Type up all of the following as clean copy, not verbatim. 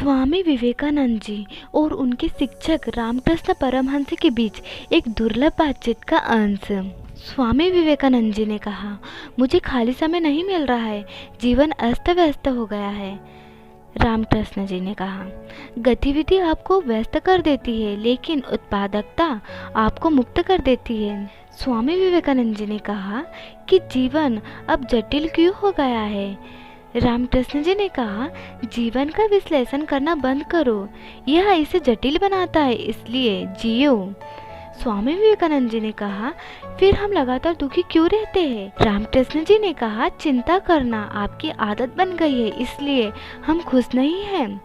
स्वामी विवेकानंद जी और उनके शिक्षक रामकृष्ण परमहंस के बीच एक दुर्लभ बातचीत का अंश। स्वामी विवेकानंद जी ने कहा, मुझे खाली समय नहीं मिल रहा है, जीवन अस्त व्यस्त हो गया है। रामकृष्ण जी ने कहा, गतिविधि आपको व्यस्त कर देती है लेकिन उत्पादकता आपको मुक्त कर देती है। स्वामी विवेकानंद जी ने कहा कि जीवन अब जटिल क्यों हो गया है। रामकृष्ण जी ने कहा, जीवन का विश्लेषण करना बंद करो, यह इसे जटिल बनाता है, इसलिए जियो। स्वामी विवेकानंद जी ने कहा, फिर हम लगातार दुखी क्यों रहते हैं। रामकृष्ण जी ने कहा, चिंता करना आपकी आदत बन गई है, इसलिए हम खुश नहीं हैं।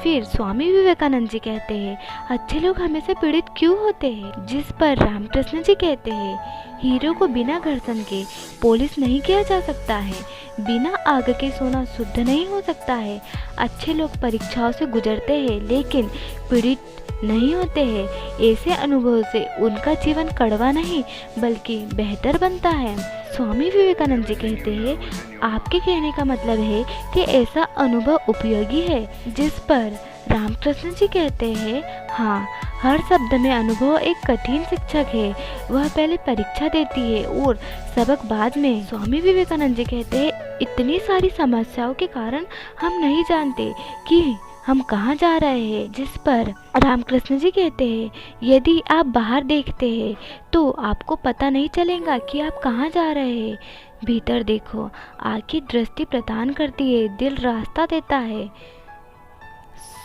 फिर स्वामी विवेकानंद जी कहते हैं, अच्छे लोग हमेशा पीड़ित क्यों होते हैं। जिस पर रामकृष्ण जी कहते हैं, हीरो को बिना घर्षण के पॉलिश नहीं किया जा सकता है, बिना आग के सोना शुद्ध नहीं हो सकता है। अच्छे लोग परीक्षाओं से गुजरते हैं लेकिन पीड़ित नहीं होते हैं। ऐसे अनुभव से उनका जीवन कड़वा नहीं बल्कि बेहतर बनता है। स्वामी विवेकानंद जी कहते हैं, आपके कहने का मतलब है कि ऐसा अनुभव उपयोगी है। जिस पर रामकृष्ण जी कहते हैं, हाँ, हर शब्द में अनुभव एक कठिन शिक्षक है, वह पहले परीक्षा देती है और सबक बाद में। स्वामी विवेकानंद जी कहते हैं, इतनी सारी समस्याओं के कारण हम नहीं जानते कि हम कहाँ जा रहे हैं। जिस पर रामकृष्ण जी कहते हैं, यदि आप बाहर देखते हैं तो आपको पता नहीं चलेगा कि आप कहाँ जा रहे हैं। भीतर देखो, आंखें दृष्टि प्रदान करती है, दिल रास्ता देता है।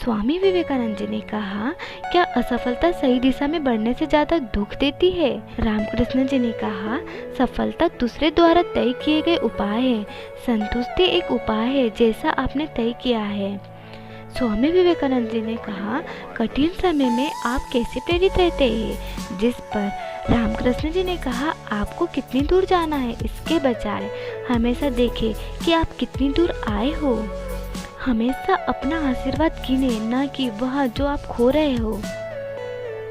स्वामी विवेकानंद जी ने कहा, क्या असफलता सही दिशा में बढ़ने से ज्यादा दुख देती है। रामकृष्ण जी ने कहा, सफलता दूसरे द्वारा तय किए गए उपाय है, संतुष्टि एक उपाय है जैसा आपने तय किया है। स्वामी विवेकानंद जी ने कहा, कठिन समय में आप कैसे प्रेरित रहते हैं। जिस पर रामकृष्ण जी ने कहा, आपको कितनी दूर जाना है, इसके बजाय हमेशा देखें कि आप कितनी दूर आए हो। हमेशा अपना आशीर्वाद गिने, न कि वह जो आप खो रहे हो।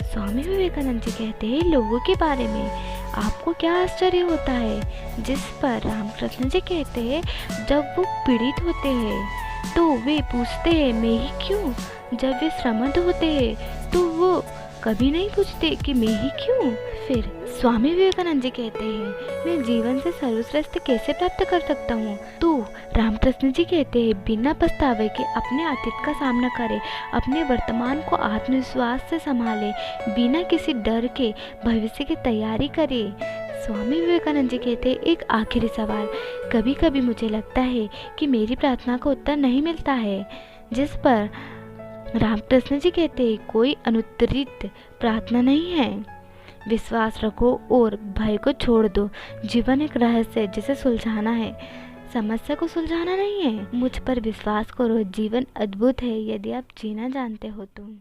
स्वामी विवेकानंद जी कहते हैं, लोगों के बारे में आपको क्या आश्चर्य होता है। जिस पर रामकृष्ण जी कहते हैं, जब वो पीड़ित होते हैं तो वे पूछते हैं, मैं ही क्यों। जब वे श्रमद होते हैं तो वो कभी नहीं पूछते कि मैं ही क्यों। फिर स्वामी विवेकानंद जी कहते हैं, मैं जीवन से सर्वश्रेष्ठ कैसे प्राप्त कर सकता हूँ। तो रामकृष्ण जी कहते हैं, बिना पछतावे के अपने अतीत का सामना करें, अपने वर्तमान को आत्मविश्वास से संभालें, बिना किसी डर के भविष्य की तैयारी करें। स्वामी विवेकानंद जी कहते हैं, एक आखिरी सवाल, कभी कभी मुझे लगता है कि मेरी प्रार्थना का उत्तर नहीं मिलता है। जिस पर रामकृष्ण जी कहते हैं, कोई अनुत्तरित प्रार्थना नहीं है। विश्वास रखो और भय को छोड़ दो। जीवन एक रहस्य है जिसे सुलझाना है, समस्या को सुलझाना नहीं है। मुझ पर विश्वास करो, जीवन अद्भुत है यदि आप जीना जानते हो तो।